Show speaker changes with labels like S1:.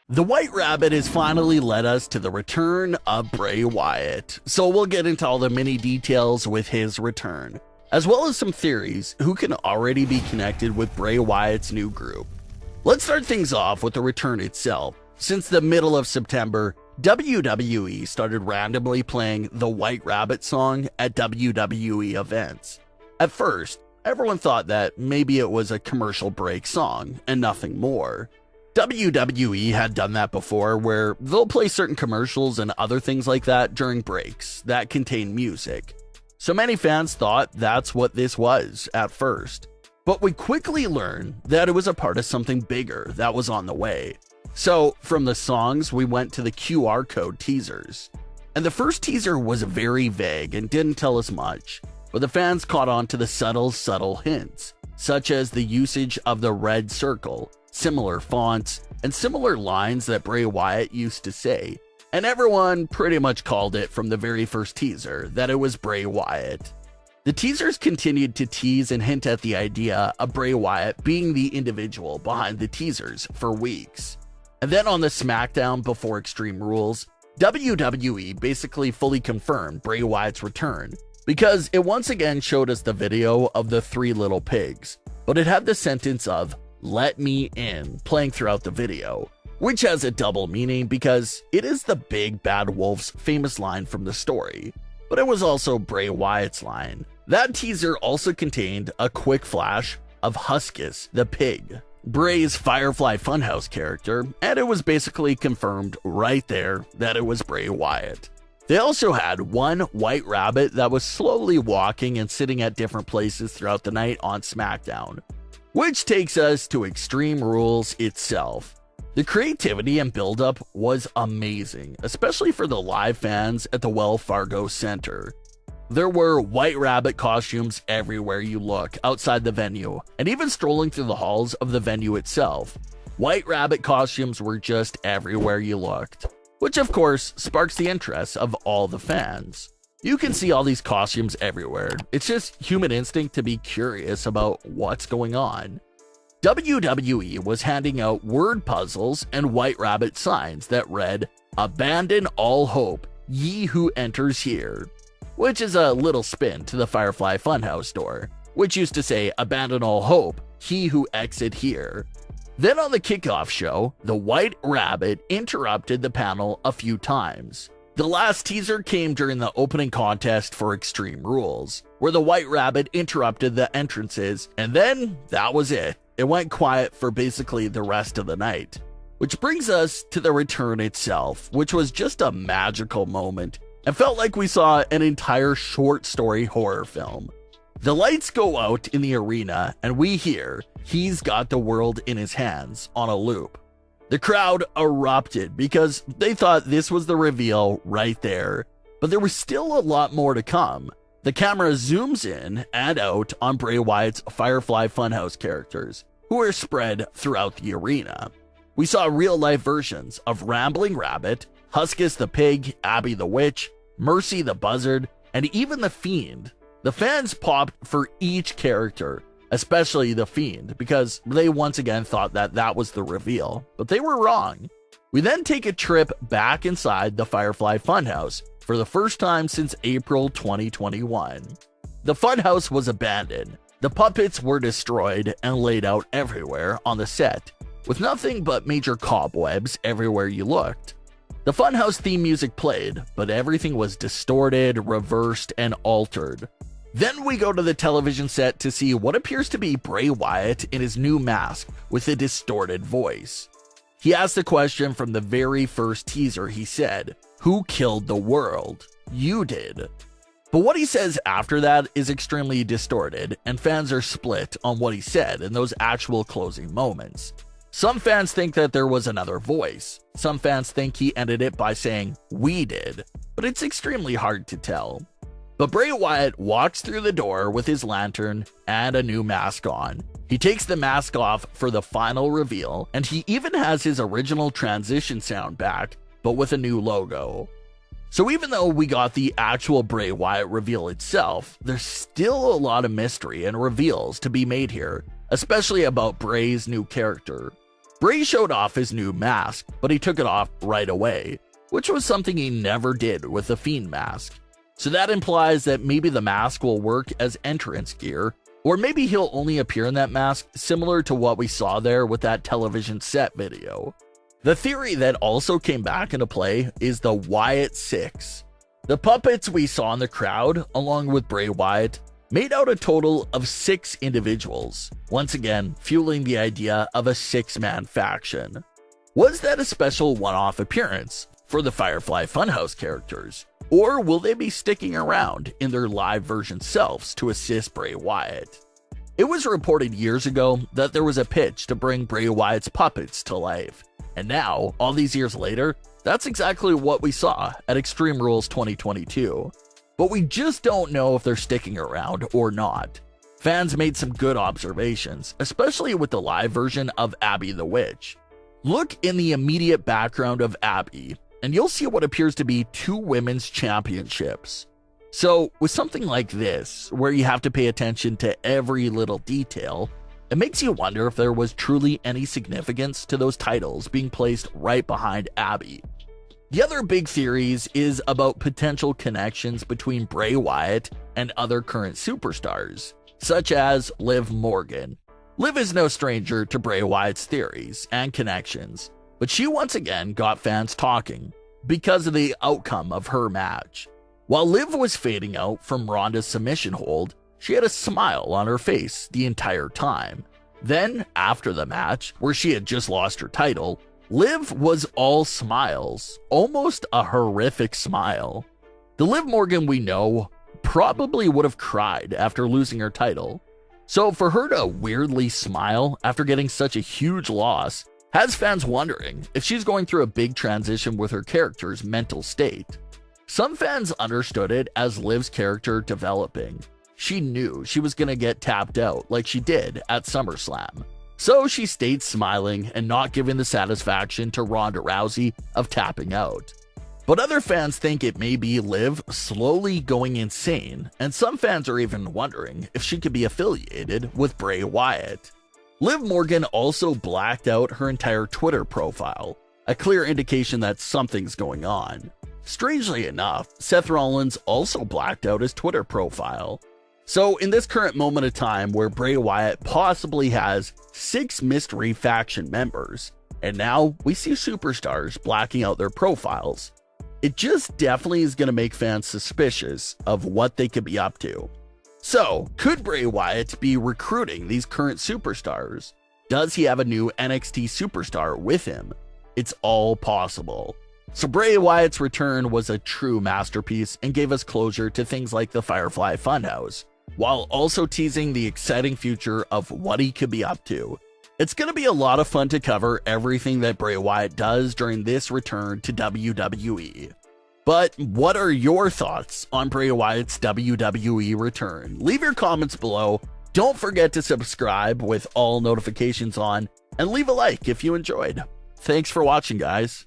S1: The White Rabbit has finally led us to the return of Bray Wyatt, so we'll get into all the mini details with his return, as well as some theories who can already be connected with Bray Wyatt's new group. Let's start things off with the return itself. Since the middle of September, WWE started randomly playing the White Rabbit song at WWE events. At first, everyone thought that maybe it was a commercial break song and nothing more. WWE had done that before, where they'll play certain commercials and other things like that during breaks that contain music. So many fans thought that's what this was at first. But we quickly learned that it was a part of something bigger that was on the way. So from the songs, we went to the QR code teasers. And the first teaser was very vague and didn't tell us much, but the fans caught on to the subtle hints, such as the usage of the red circle, similar fonts, and similar lines that Bray Wyatt used to say, and everyone pretty much called it from the very first teaser that it was Bray Wyatt. The teasers continued to tease and hint at the idea of Bray Wyatt being the individual behind the teasers for weeks. And then on the Smackdown before Extreme Rules, WWE basically fully confirmed Bray Wyatt's return, because it once again showed us the video of the three little pigs, but it had the sentence of "Let me in" playing throughout the video, which has a double meaning because it is the big bad wolf's famous line from the story, but it was also Bray Wyatt's line. That teaser also contained a quick flash of Huskus the pig, Bray's Firefly Funhouse character, and it was basically confirmed right there that it was Bray Wyatt. They also had one white rabbit that was slowly walking and sitting at different places throughout the night on SmackDown, which takes us to Extreme Rules itself. The creativity and build-up was amazing, especially for the live fans at the Wells Fargo Center. There were White Rabbit costumes everywhere you look outside the venue, and even strolling through the halls of the venue itself. White Rabbit costumes were just everywhere you looked, which of course sparks the interest of all the fans. You can see all these costumes everywhere. It's just human instinct to be curious about what's going on. WWE was handing out word puzzles and White Rabbit signs that read, "Abandon all hope, ye who enters here," which is a little spin to the Firefly Funhouse door, which used to say, "Abandon all hope, he who exit here." Then on the kickoff show, the White Rabbit interrupted the panel a few times. The last teaser came during the opening contest for Extreme Rules, where the White Rabbit interrupted the entrances, and then that was it. It went quiet for basically the rest of the night. Which brings us to the return itself, which was just a magical moment, and felt like we saw an entire short story horror film. The lights go out in the arena, and we hear "He's got the world in his hands" on a loop. The crowd erupted because they thought this was the reveal right there, but there was still a lot more to come. The camera zooms in and out on Bray Wyatt's Firefly Funhouse characters, who are spread throughout the arena. We saw real-life versions of Rambling Rabbit, Huskus the Pig, Abby the Witch, Mercy the Buzzard, and even the Fiend. The fans popped for each character, especially the Fiend, because they once again thought that that was the reveal, but they were wrong. We then take a trip back inside the Firefly Funhouse for the first time since April 2021. The Funhouse was abandoned. The puppets were destroyed and laid out everywhere on the set, with nothing but major cobwebs everywhere you looked. The Funhouse theme music played, but everything was distorted, reversed, and altered. Then we go to the television set to see what appears to be Bray Wyatt in his new mask with a distorted voice. He asked the question from the very first teaser. He said, "Who killed the world? You did." But what he says after that is extremely distorted, and fans are split on what he said in those actual closing moments. Some fans think that there was another voice. Some fans think he ended it by saying, "We did," but it's extremely hard to tell. But Bray Wyatt walks through the door with his lantern and a new mask on. He takes the mask off for the final reveal, and he even has his original transition sound back, but with a new logo. So even though we got the actual Bray Wyatt reveal itself, there's still a lot of mystery and reveals to be made here, especially about Bray's new character. Bray showed off his new mask, but he took it off right away, which was something he never did with the Fiend mask. So that implies that maybe the mask will work as entrance gear, or maybe he'll only appear in that mask similar to what we saw there with that television set video. The theory that also came back into play is the Wyatt Six. The puppets we saw in the crowd, along with Bray Wyatt, made out a total of 6 individuals, once again fueling the idea of a 6-man faction. Was that a special one-off appearance for the Firefly Funhouse characters, or will they be sticking around in their live version selves to assist Bray Wyatt? It was reported years ago that there was a pitch to bring Bray Wyatt's puppets to life, and now, all these years later, that's exactly what we saw at Extreme Rules 2022. But we just don't know if they're sticking around or not. Fans made some good observations, especially with the live version of Abby the Witch. Look in the immediate background of Abby, and you'll see what appears to be 2 women's championships. So, with something like this, where you have to pay attention to every little detail, it makes you wonder if there was truly any significance to those titles being placed right behind Abby. The other big theories is about potential connections between Bray Wyatt and other current superstars, such as Liv Morgan. Liv is no stranger to Bray Wyatt's theories and connections, but she once again got fans talking because of the outcome of her match. While Liv was fading out from Ronda's submission hold, she had a smile on her face the entire time. Then, after the match, where she had just lost her title, Liv was all smiles, almost a horrific smile. The Liv Morgan we know probably would have cried after losing her title. So for her to weirdly smile after getting such a huge loss has fans wondering if she's going through a big transition with her character's mental state. Some fans understood it as Liv's character developing. She knew she was going to get tapped out like she did at SummerSlam. So she stayed smiling and not giving the satisfaction to Ronda Rousey of tapping out. But other fans think it may be Liv slowly going insane, and some fans are even wondering if she could be affiliated with Bray Wyatt. Liv Morgan also blacked out her entire Twitter profile, a clear indication that something's going on. Strangely enough, Seth Rollins also blacked out his Twitter profile. So in this current moment of time where Bray Wyatt possibly has 6 mystery faction members, and now we see superstars blacking out their profiles, it just definitely is going to make fans suspicious of what they could be up to. So, could Bray Wyatt be recruiting these current superstars? Does he have a new NXT superstar with him? It's all possible. So Bray Wyatt's return was a true masterpiece and gave us closure to things like the Firefly Funhouse, while also teasing the exciting future of what he could be up to. It's going to be a lot of fun to cover everything that Bray Wyatt does during this return to WWE. But what are your thoughts on Bray Wyatt's WWE return? Leave your comments below. Don't forget to subscribe with all notifications on, and leave a like if you enjoyed. Thanks for watching, guys.